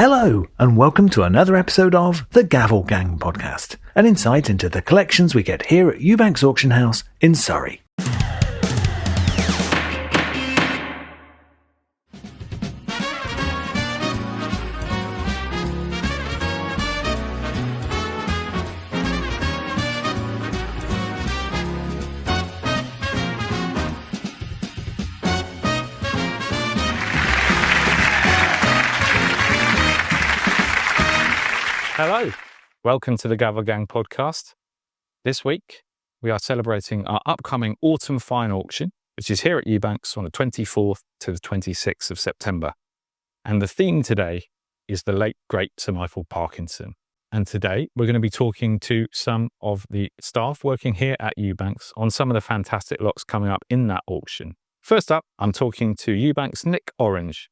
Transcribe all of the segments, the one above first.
Hello, and welcome to another episode of the Gavel Gang Podcast, an insight into the collections we get here at Ewbank's auction house in Surrey. Hello, welcome to the Gavel Gang Podcast. This week, we are celebrating our upcoming autumn fine auction, which is here at Ewbank's on the 24th to the 26th of September. And the theme today is the late, great Sir Michael Parkinson. And today, we're going to be talking to some of the staff working here at Ewbank's on some of the fantastic lots coming up in that auction. First up, I'm talking to Ewbank's Nick Orange.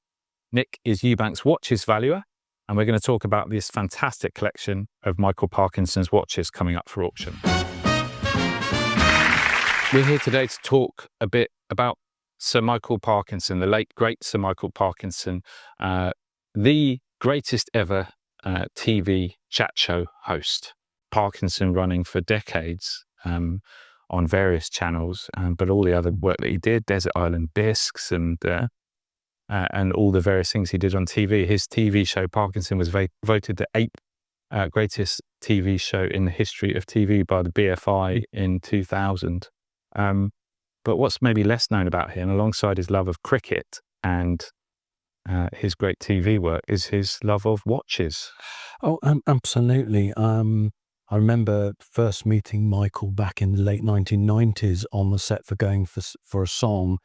Nick is Ewbank's watches valuer, and we're going to talk about this fantastic collection of Michael Parkinson's watches coming up for auction. We're here today to talk a bit about Sir Michael Parkinson, the late, great Sir Michael Parkinson, the greatest ever TV chat show host. Parkinson running for decades on various channels, but all the other work that he did, Desert Island Discs and all the various things he did on TV. His TV show, Parkinson, was voted the 8th greatest TV show in the history of TV by the BFI in 2000. But what's maybe less known about him, alongside his love of cricket and his great TV work, is his love of watches. Oh, absolutely. I remember first meeting Michael back in the late 1990s on the set for Going for a Song.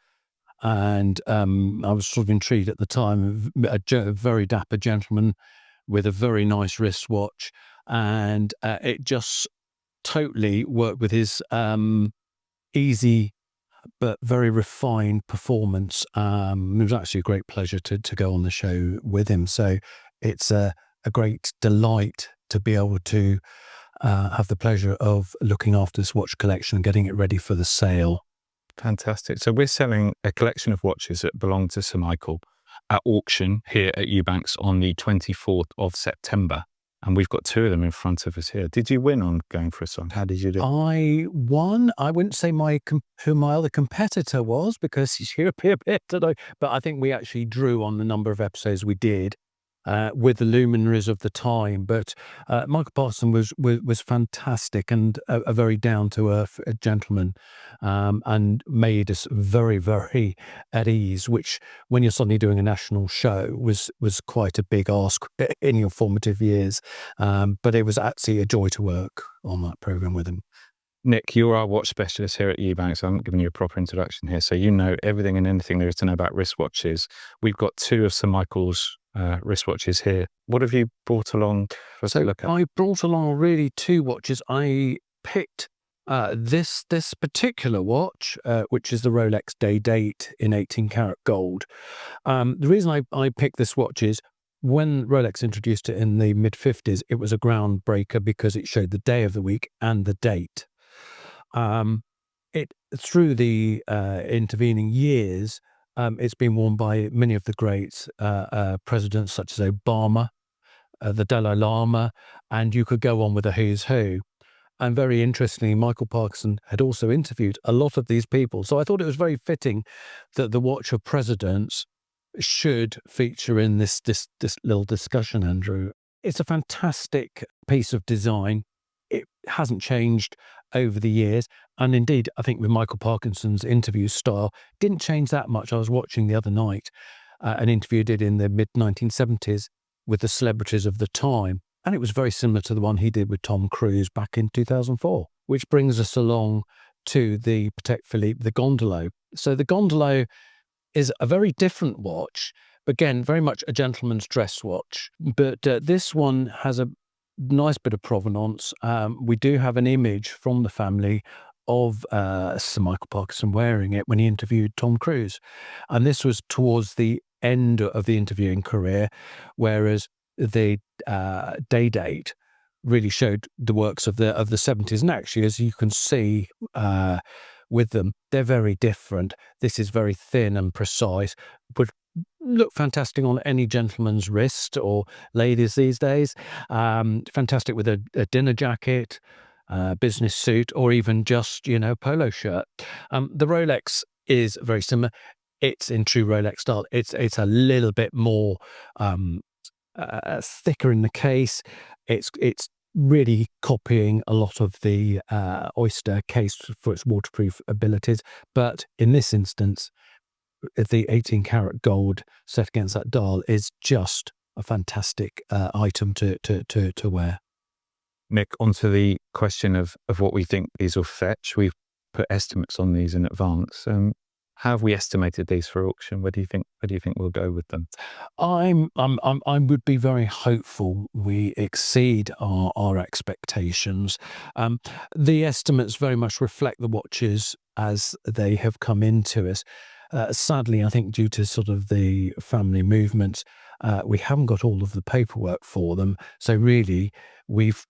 And I was sort of intrigued at the time, a very dapper gentleman with a very nice wristwatch. And it just totally worked with his easy but very refined performance. It was actually a great pleasure to go on the show with him. So it's a great delight to be able to have the pleasure of looking after this watch collection and getting it ready for the sale. Fantastic. So we're selling a collection of watches that belong to Sir Michael at auction here at Ewbank's on the 24th of September. And we've got two of them in front of us here. Did you win on Going for a Song? How did you do? I won. I wouldn't say who my other competitor was, because she appeared a bit today, but I think we actually drew on the number of episodes we did with the luminaries of the time. But Michael Parkinson was fantastic and a very down-to-earth gentleman, and made us very, very at ease, which when you're suddenly doing a national show was quite a big ask in your formative years. But it was actually a joy to work on that programme with him. Nick, you're our watch specialist here at Ewbank, so I'm giving you a proper introduction here. So you know everything and anything there is to know about wristwatches. We've got two of Sir Michael's wristwatches here. What have you brought along for us to look at? I brought along really two watches. I picked this particular watch, which is the Rolex Day Date in 18 karat gold. The reason I picked this watch is when Rolex introduced it in the mid-50s, it was a groundbreaker because it showed the day of the week and the date. Through the intervening years, it's been worn by many of the great presidents, such as Obama, the Dalai Lama, and you could go on with a who's who. And very interestingly, Michael Parkinson had also interviewed a lot of these people. So I thought it was very fitting that the watch of presidents should feature in this little discussion, Andrew. It's a fantastic piece of design. It hasn't changed over the years. And indeed, I think with Michael Parkinson's interview style, didn't change that much. I was watching the other night an interview he did in the mid-1970s with the celebrities of the time. And it was very similar to the one he did with Tom Cruise back in 2004, which brings us along to the Patek Philippe, the Gondolo. So the Gondolo is a very different watch, again, very much a gentleman's dress watch. But this one has a nice bit of provenance. We do have an image from the family of Sir Michael Parkinson wearing it when he interviewed Tom Cruise. And this was towards the end of the interviewing career, whereas the Day Date really showed the works of the 70s. And actually, as you can see with them, they're very different. This is very thin and precise, but look fantastic on any gentleman's wrist or ladies these days. Fantastic with a dinner jacket, business suit, or even just, polo shirt. The Rolex is very similar. It's in true Rolex style. It's a little bit more thicker in the case. It's really copying a lot of the Oyster case for its waterproof abilities. But in this instance, the 18 karat gold set against that dial is just a fantastic item to wear. Nick, onto the question of what we think these will fetch. We've put estimates on these in advance. How have we estimated these for auction? Where do you think we'll go with them? I would be very hopeful we exceed our expectations. The estimates very much reflect the watches as they have come into us. Sadly, I think due to sort of the family movements, we haven't got all of the paperwork for them. So really, we've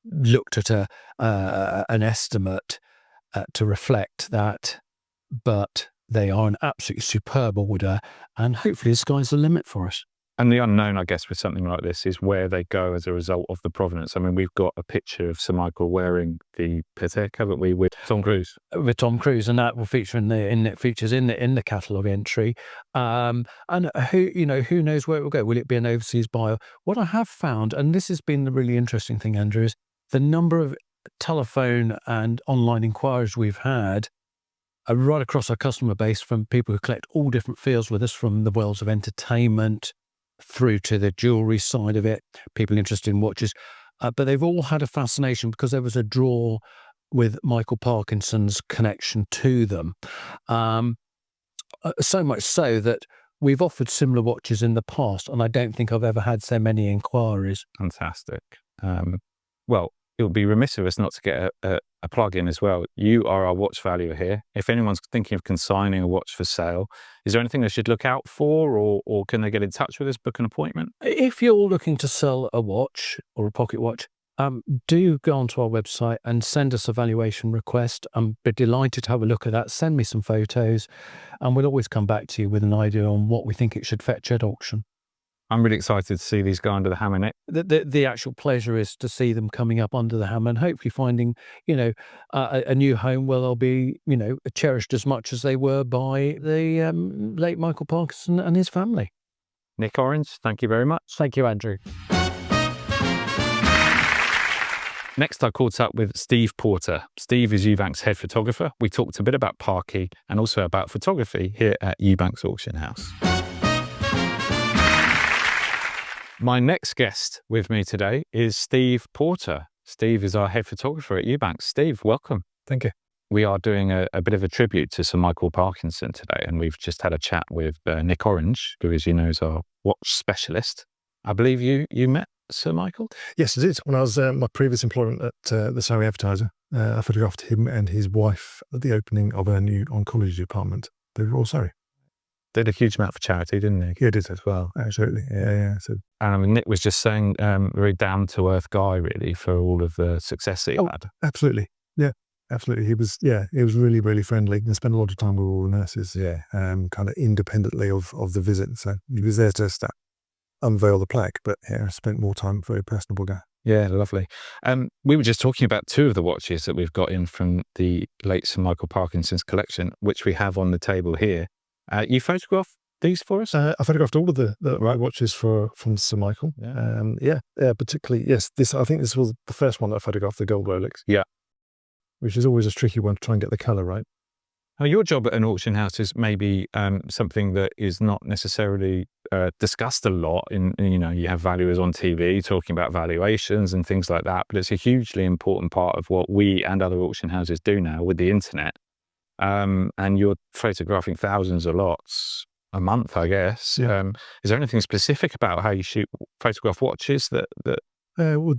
looked at an estimate to reflect that, but they are an absolutely superb order, and hopefully the sky's the limit for us. And the unknown, I guess, with something like this is where they go as a result of the provenance. I mean, we've got a picture of Sir Michael wearing the Patek, haven't we, with Tom Cruise? With Tom Cruise, and that will feature in the catalogue entry. And who knows where it will go? Will it be an overseas buyer? What I have found, and this has been the really interesting thing, Andrew, is the number of telephone and online inquiries we've had right across our customer base from people who collect all different fields with us, from the worlds of entertainment through to the jewellery side of it, people interested in watches. But they've all had a fascination because there was a draw with Michael Parkinson's connection to them. So much so that we've offered similar watches in the past, and I don't think I've ever had so many inquiries. Fantastic. Well, it would be remiss of us not to get a plug in as well. You are our watch valuer here. If anyone's thinking of consigning a watch for sale, is there anything they should look out for, or can they get in touch with us, book an appointment? If you're looking to sell a watch or a pocket watch, do go onto our website and send us a valuation request. I'd be delighted to have a look at that. Send me some photos, and we'll always come back to you with an idea on what we think it should fetch at auction. I'm really excited to see these go under the hammer, Nick. The actual pleasure is to see them coming up under the hammer and hopefully finding, a new home where they'll be, cherished as much as they were by the late Michael Parkinson and his family. Nick Orange, thank you very much. Thank you, Andrew. Next, I caught up with Steve Porter. Steve is Ewbank's head photographer. We talked a bit about Parky and also about photography here at Ewbank's auction house. My next guest with me today is Steve Porter. Steve is our head photographer at Ewbank. Steve, welcome. Thank you. We are doing a bit of a tribute to Sir Michael Parkinson today, and we've just had a chat with Nick Orange, who, as you know, is our watch specialist. I believe you met Sir Michael? Yes, I did. When I was my previous employment at the Surrey Advertiser, I photographed him and his wife at the opening of a new oncology department. They were all Surrey. Did a huge amount for charity, didn't he? He did as well, absolutely. Yeah. So, and I mean, Nick was just saying, very down-to-earth guy, really, for all of the success that he had. Absolutely. Yeah, absolutely. He was really, really friendly and spent a lot of time with all the nurses, kind of independently of the visit. So he was there to unveil the plaque, but spent more time, very personable guy. Yeah, lovely. We were just talking about two of the watches that we've got in from the late Sir Michael Parkinson's collection, which we have on the table here. You photographed these for us? I photographed all of the watches from Sir Michael. Yeah. Particularly, yes. I think this was the first one that I photographed, the gold Rolex. Yeah. Which is always a tricky one to try and get the colour right. Now, your job at an auction house is maybe something that is not necessarily discussed a lot. You have valuers on TV talking about valuations and things like that, but it's a hugely important part of what we and other auction houses do now with the internet. And you're photographing thousands of lots a month, I guess. Yeah. Is there anything specific about how you photograph watches that? When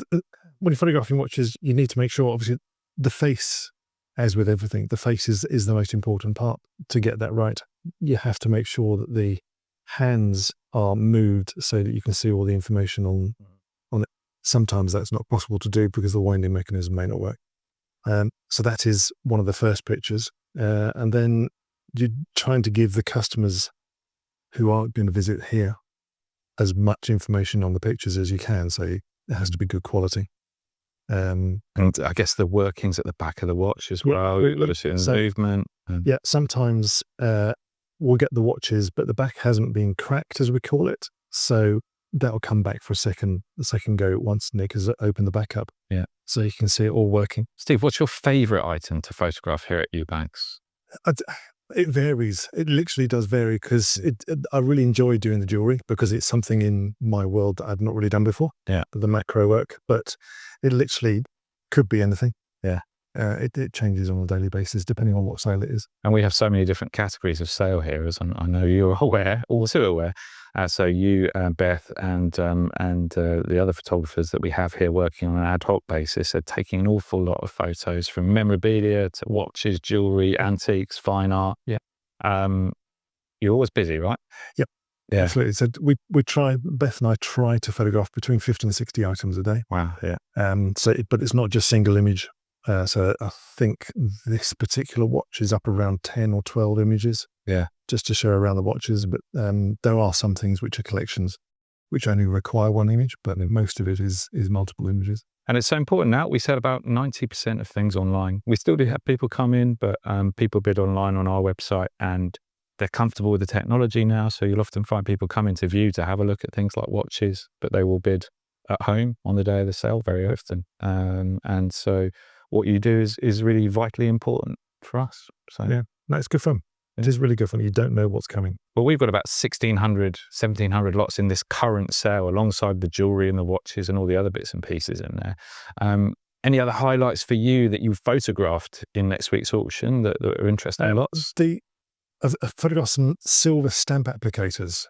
you're photographing watches, you need to make sure, obviously, the face, as with everything, the face is the most important part. To get that right, you have to make sure that the hands are moved so that you can see all the information on it. Sometimes that's not possible to do because the winding mechanism may not work. So that is one of the first pictures. And then you're trying to give the customers who are going to visit here as much information on the pictures as you can. So it has to be good quality. And I guess the workings at the back of the watch as well, movement. Yeah, sometimes we'll get the watches, but the back hasn't been cracked, as we call it. So that'll come back for the second go once Nick has opened the back up. Yeah. So you can see it all working. Steve, what's your favourite item to photograph here at Ewbanks? It varies. It literally does vary because I really enjoy doing the jewellery because it's something in my world that I've not really done before. Yeah. The macro work, but it literally could be anything. Yeah. It changes on a daily basis depending on what sale it is. And we have so many different categories of sale here, as I know you're aware, also aware. So you, Beth, and the other photographers that we have here working on an ad hoc basis are taking an awful lot of photos, from memorabilia to watches, jewellery, antiques, fine art. Yeah. You're always busy, right? Yep. Yeah. Absolutely. So Beth and I try to photograph between 50 and 60 items a day. Wow. Yeah. But it's not just single image. So I think this particular watch is up around 10 or 12 images. Yeah. Just to show around the watches. But there are some things which are collections which only require one image, but most of it is multiple images. And it's so important now. We said about 90% of things online. We still do have people come in, but people bid online on our website and they're comfortable with the technology now. So you'll often find people come into view to have a look at things like watches, but they will bid at home on the day of the sale very often. And so what you do is really vitally important for us. So yeah, no, it's good fun. It is really good fun. You don't know what's coming. Well, we've got about 1,600, 1,700 lots in this current sale, alongside the jewellery and the watches and all the other bits and pieces in there. Any other highlights for you that you photographed in next week's auction that are interesting lots? I've photographed some silver stamp applicators,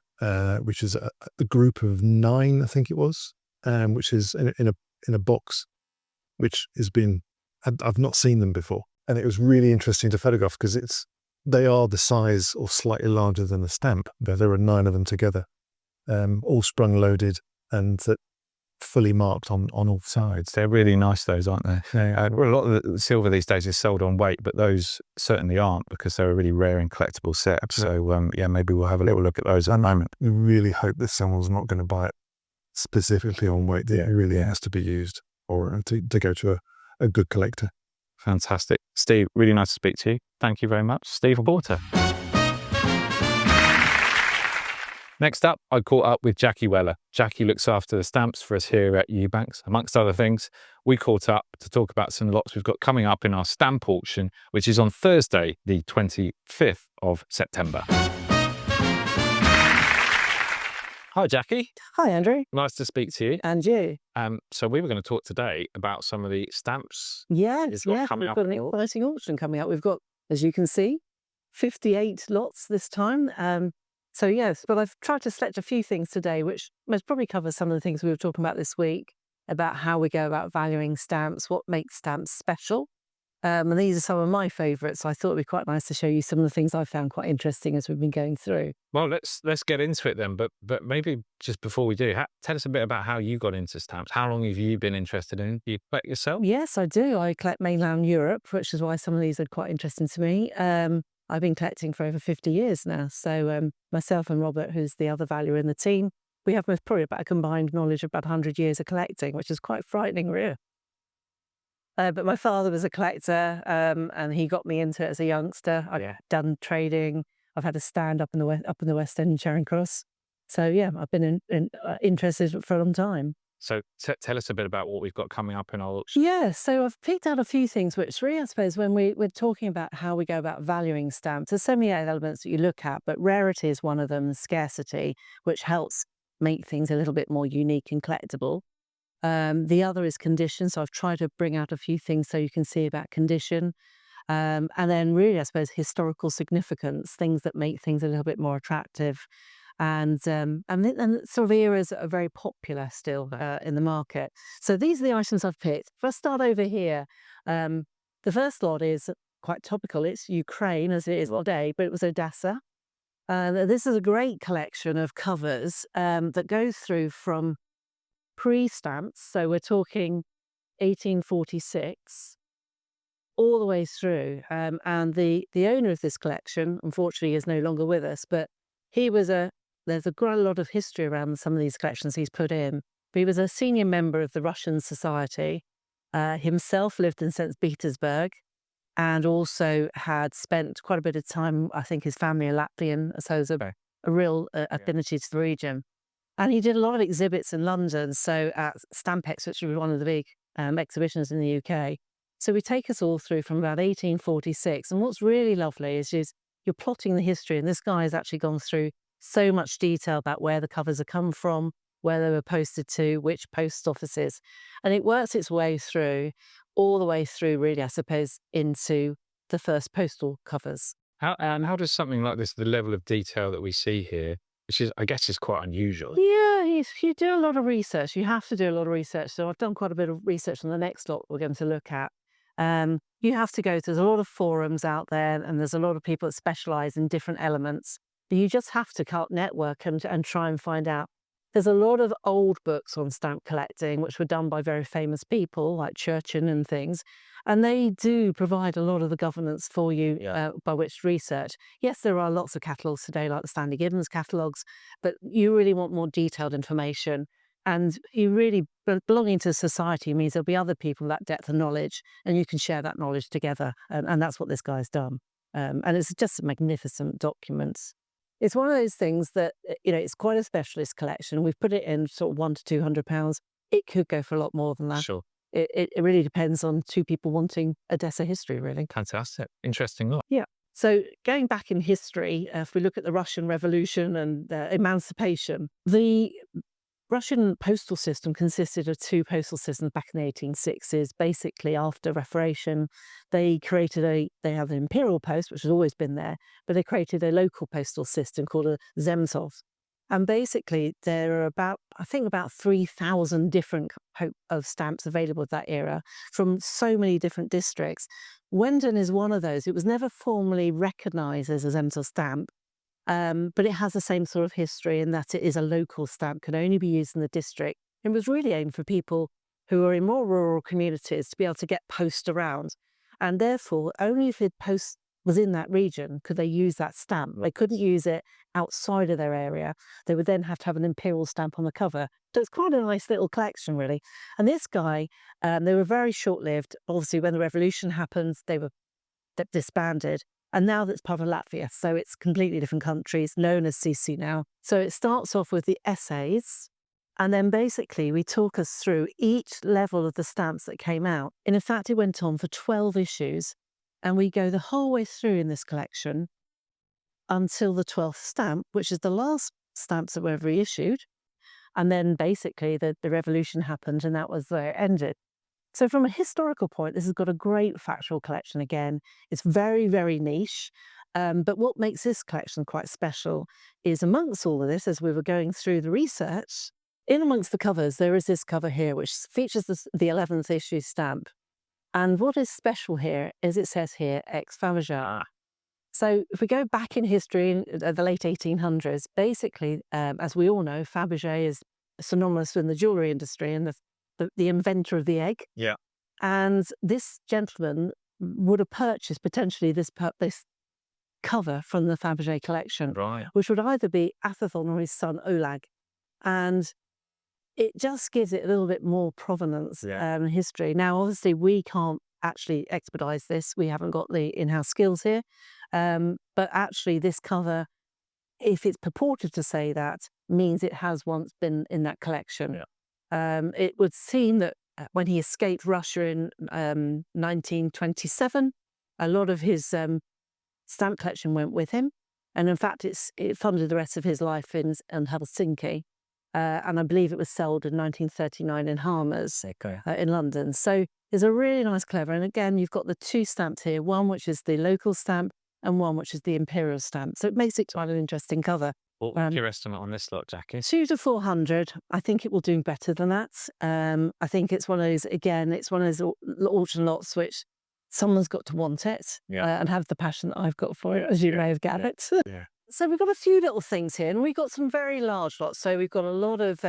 which is a group of 9, I think it was, which is in a box, which has been, I've not seen them before. And it was really interesting to photograph because they are the size or slightly larger than a stamp. There are 9 of them together, all sprung loaded and fully marked on all sides. They're really nice, those, aren't they? Yeah. A lot of the silver these days is sold on weight, but those certainly aren't, because they're a really rare and collectible set. So maybe we'll have a little look at those at the moment. We really hope that someone's not going to buy it specifically on weight. It really has to be used or to go to a good collector. Fantastic. Steve, really nice to speak to you. Thank you very much. Steve Porter. Next up, I caught up with Jackie Weller. Jackie looks after the stamps for us here at Ewbanks. Amongst other things, we caught up to talk about some lots we've got coming up in our stamp auction, which is on Thursday, the 25th of September. Hi, Jackie. Hi, Andrew. Nice to speak to you. And you. So we were going to talk today about some of the stamps. Yes, we've got an exciting auction coming up. We've got, as you can see, 58 lots this time. So yes, but I've tried to select a few things today, which most probably covers some of the things we were talking about this week, about how we go about valuing stamps, what makes stamps special. And these are some of my favourites. So I thought it'd be quite nice to show you some of the things I found quite interesting as we've been going through. Well, let's get into it then. But maybe just before we do, tell us a bit about how you got into stamps. How long have you been interested in? Do you collect yourself? Yes, I do. I collect mainland Europe, which is why some of these are quite interesting to me. I've been collecting for over 50 years now. So myself and Robert, who's the other valuer in the team, we have probably about a combined knowledge of about 100 years of collecting, which is quite frightening, really. But my father was a collector, and he got me into it as a youngster. I've done trading. I've had a stand up in the West End in Charing Cross. So yeah, I've been interested for a long time. So tell us a bit about what we've got coming up in our auction. Yeah, so I've picked out a few things which really, I suppose, when we're talking about how we go about valuing stamps, there's so many elements that you look at, but rarity is one of them, scarcity, which helps make things a little bit more unique and collectible. The other is condition, so I've tried to bring out a few things so you can see about condition. And then really, I suppose, historical significance, things that make things a little bit more attractive. And sort of eras that are very popular still in the market. So these are the items I've picked. If I start over here, the first lot is quite topical. It's Ukraine, as it is today, but it was Odessa. This is a great collection of covers that goes through from pre-stamps, so we're talking 1846, all the way through. And the owner of this collection, unfortunately, is no longer with us, but there's quite a lot of history around some of these collections he's put in. But he was a senior member of the Russian Society, himself lived in St. Petersburg, and also had spent quite a bit of time, I think his family are Latvian, so there's a real affinity to the region. And he did a lot of exhibits in London, so at Stampex, which was one of the big exhibitions in the UK. So we take us all through from about 1846. And what's really lovely is you're plotting the history, and this guy has actually gone through so much detail about where the covers have come from, where they were posted to, which post offices. And it works its way through, all the way through, really, I suppose, into the first postal covers. How does something like this, the level of detail that we see here, which is, I guess, is quite unusual? Yeah, you do a lot of research. You have to do a lot of research. So I've done quite a bit of research on the next lot we're going to look at. You have to there's a lot of forums out there, and there's a lot of people that specialize in different elements. But you just have to network and try and find out. There's a lot of old books on stamp collecting, which were done by very famous people like Churchin and things. And they do provide a lot of the governance for you by which to research. Yes, there are lots of catalogues today, like the Stanley Gibbons catalogues, but you really want more detailed information. And you really, belonging to society means there'll be other people with that depth of knowledge, and you can share that knowledge together. And that's what this guy's done. And it's just a magnificent document. It's one of those things that, it's quite a specialist collection. We've put it in sort of £100 to £200. It could go for a lot more than that. Sure. It really depends on two people wanting Odessa history, really. Fantastic. Interesting lot. Yeah. So going back in history, if we look at the Russian Revolution and emancipation, the Russian postal system consisted of two postal systems back in the 1860s. Basically, after Reformation, they have an imperial post, which has always been there, but they created a local postal system called a Zemsov. And basically, there are about 3,000 different of stamps available at that era from so many different districts. Wendon is one of those. It was never formally recognised as a Zemsov stamp, but it has the same sort of history in that it is a local stamp, can only be used in the district. It was really aimed for people who are in more rural communities to be able to get post around. And therefore, only if the post was in that region could they use that stamp. They couldn't use it outside of their area. They would then have to have an imperial stamp on the cover. So it's quite a nice little collection, really. And this guy, they were very short-lived. Obviously, when the revolution happened, they were disbanded. And now that's part of Latvia, so it's completely different countries, known as CC now. So it starts off with the essays, and then basically we talk us through each level of the stamps that came out. And in fact, it went on for 12 issues, and we go the whole way through in this collection until the 12th stamp, which is the last stamps that were ever issued. And then basically the revolution happened, and that was where it ended. So from a historical point, this has got a great factual collection again. It's very, very niche. But what makes this collection quite special is amongst all of this, as we were going through the research, in amongst the covers, there is this cover here, which features the 11th issue stamp. And what is special here is it says here, ex Fabergé. So if we go back in history in the late 1800s, basically, as we all know, Fabergé is synonymous with the jewellery industry and the inventor of the egg. Yeah. And this gentleman would have purchased potentially this cover from the Fabergé collection, Right. which would either be Atherton or his son Oleg. And it just gives it a little bit more provenance and history. Now, obviously, we can't actually expedite this. We haven't got the in-house skills here. But actually, this cover, if it's purported to say that, means it has once been in that collection. Yeah. It would seem that when he escaped Russia in 1927, a lot of his stamp collection went with him. And in fact, it funded the rest of his life in Helsinki. And I believe it was sold in 1939 in Harmers in London. So it's a really nice, clever. And again, you've got the two stamps here, one which is the local stamp and one which is the imperial stamp. So it makes it quite an interesting cover. What's your estimate on this lot, Jackie? 200 to 400. I think it will do better than that. I think it's one of those, again, it's one of those auction lots which someone's got to want it and have the passion that I've got for it, as you may have gathered. Yeah. So we've got a few little things here, and we've got some very large lots. So we've got a lot of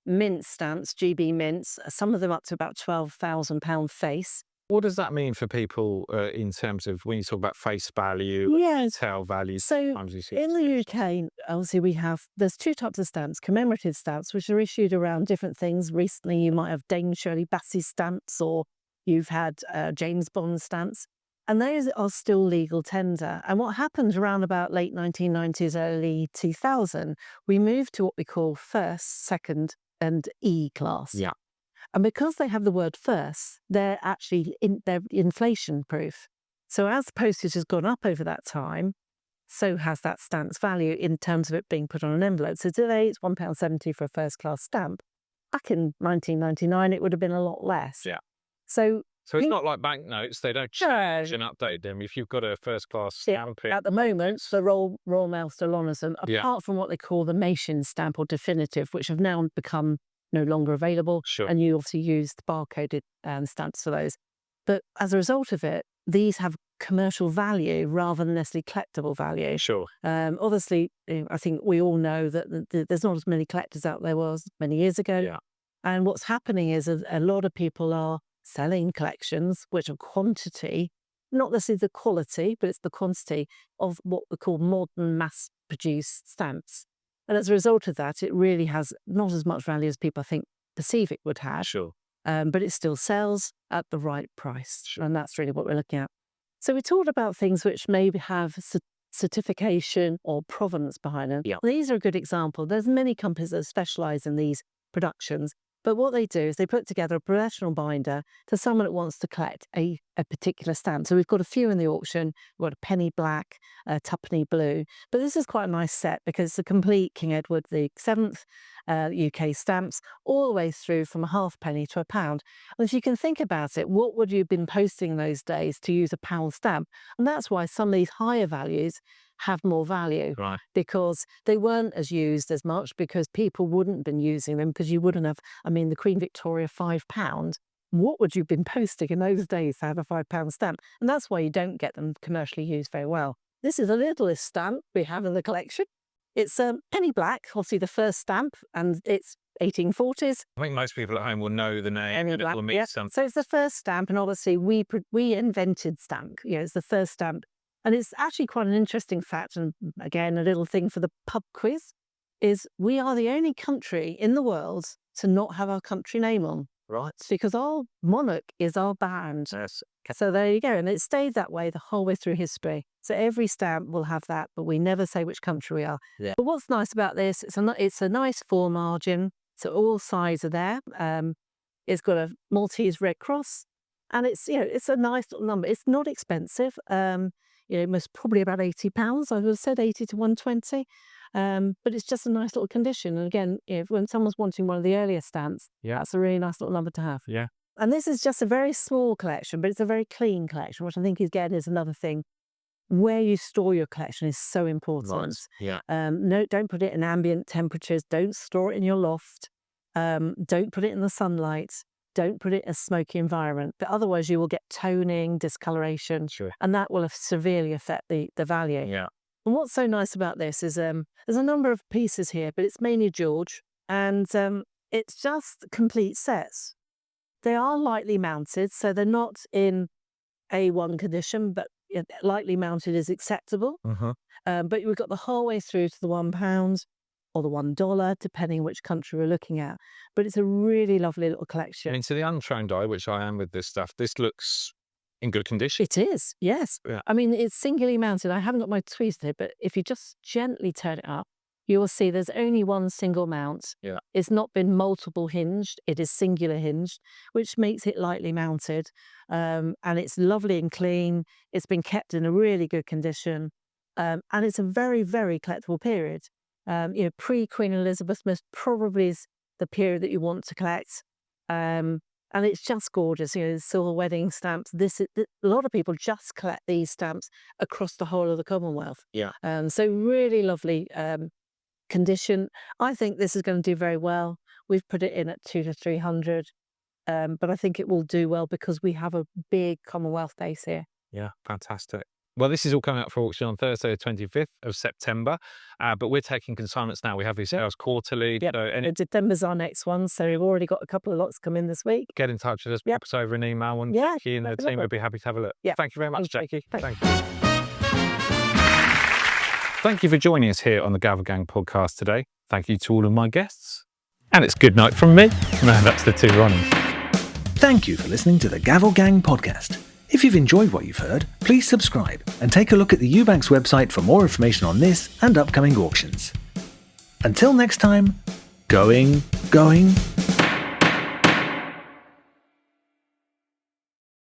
mint stamps, GB mints, some of them up to about £12,000 face. What does that mean for people in terms of when you talk about face value, Yes. tail value? So Times you see in the UK, obviously there's two types of stamps: commemorative stamps, which are issued around different things. Recently, you might have Dame Shirley Bassey stamps, or you've had James Bond stamps, and those are still legal tender. And what happened around about late 1990s, early 2000, we moved to what we call first, second, and E class. Yeah. And because they have the word first, they're actually they're inflation proof. So as postage has gone up over that time, so has that stamp's value in terms of it being put on an envelope. So today it's £1.70 for a first class stamp. Back in 1999, it would have been a lot less. Yeah. So it's not like banknotes. They don't change and update them. If you've got a first class stamp, at the moment, the Royal Mail still honours them, Yeah. apart from what they call the Mason stamp or definitive, which have now become no longer available. Sure. And you obviously use the barcoded stamps for those. But as a result of it, these have commercial value rather than necessarily collectible value. Sure. Obviously, I think we all know that there's not as many collectors out there was many years ago. Yeah. And what's happening is a lot of people are selling collections, which are quantity, not necessarily the quality, but it's the quantity of what we call modern mass-produced stamps. And as a result of that, it really has not as much value as people, I think, perceive it would have. Sure. But it still sells at the right price. Sure. And that's really what we're looking at. So we talked about things which maybe have certification or provenance behind them. Yeah. These are a good example. There's many companies that specialize in these productions. But what they do is they put together a professional binder to someone that wants to collect a particular stamp. So we've got a few in the auction. We've got a penny black, a tuppenny blue. But this is quite a nice set because it's a complete King Edward VII UK stamps all the way through from a halfpenny to £1. And if you can think about it, what would you have been posting in those days to use a £1 stamp? And that's why some of these higher values have more value, Right. because they weren't as used as much, because people wouldn't have been using them, because you wouldn't have, the Queen Victoria £5, what would you have been posting in those days to have a £5 stamp? And that's why you don't get them commercially used very well. This is a littlest stamp we have in the collection. It's penny black, obviously the first stamp, and it's 1840s. I think most people at home will know the name. Penny And black, it'll mean yeah. something. So it's the first stamp, and obviously we invented stamp. It's the first stamp. And it's actually quite an interesting fact, and again, a little thing for the pub quiz, is we are the only country in the world to not have our country name on. Right. It's because our monarch is our band. Yes. So there you go. And it stayed that way the whole way through history. So every stamp will have that, but we never say which country we are. Yeah. But what's nice about this, it's a nice full margin. So all sides are there. It's got a Maltese Red Cross, and it's a nice little number. It's not expensive. It was probably about £80. I would have said 80 to 120. But it's just a nice little condition. And again, when someone's wanting one of the earlier stamps, that's a really nice little number to have. Yeah. And this is just a very small collection, but it's a very clean collection, which I think again is another thing. Where you store your collection is so important. Right. Yeah. No, don't put it in ambient temperatures. Don't store it in your loft. Don't put it in the sunlight. Don't put it in a smoky environment. But otherwise you will get toning, discoloration, Sure. and that will severely affect the value. Yeah. And what's so nice about this is there's a number of pieces here, but it's mainly George, and it's just complete sets. They are lightly mounted, so they're not in A1 condition, but lightly mounted is acceptable. But we've got the whole way through to the £1 or the $1, depending which country we're looking at. But it's a really lovely little collection. And to the untrained eye, which I am with this stuff, this looks in good condition. It is, yes. Yeah. It's singularly mounted. I haven't got my tweezers here, but if you just gently turn it up, you will see there's only one single mount. Yeah. It's not been multiple hinged. It is singular hinged, which makes it lightly mounted. And it's lovely and clean. It's been kept in a really good condition. And it's a very, very collectible period. Pre-Queen Elizabeth most probably is the period that you want to collect. And it's just gorgeous. Silver wedding stamps. A lot of people just collect these stamps across the whole of the Commonwealth. Yeah. So really lovely condition. I think this is going to do very well. We've put it in at 200 to 300, but I think it will do well because we have a big Commonwealth base here. Yeah, fantastic. Well, this is all coming up for auction on Thursday, the 25th of September, but we're taking consignments now. We have these sales quarterly. Yep. So December's our next one, so we've already got a couple of lots come in this week. get in touch with us, Yep. pop us over an email, and Yeah, Jackie and the have a team look. would be happy to have a look. Yeah. Thank you very much, Thanks, Jackie. Thanks. Thank you. Thank you for joining us here on the Gavel Gang podcast today. Thank you to all of my guests. And it's good night from me. No, that's the two running. Thank you for listening to the Gavel Gang Podcast. If you've enjoyed what you've heard, please subscribe and take a look at the Ewbank's website for more information on this and upcoming auctions. Until next time, going.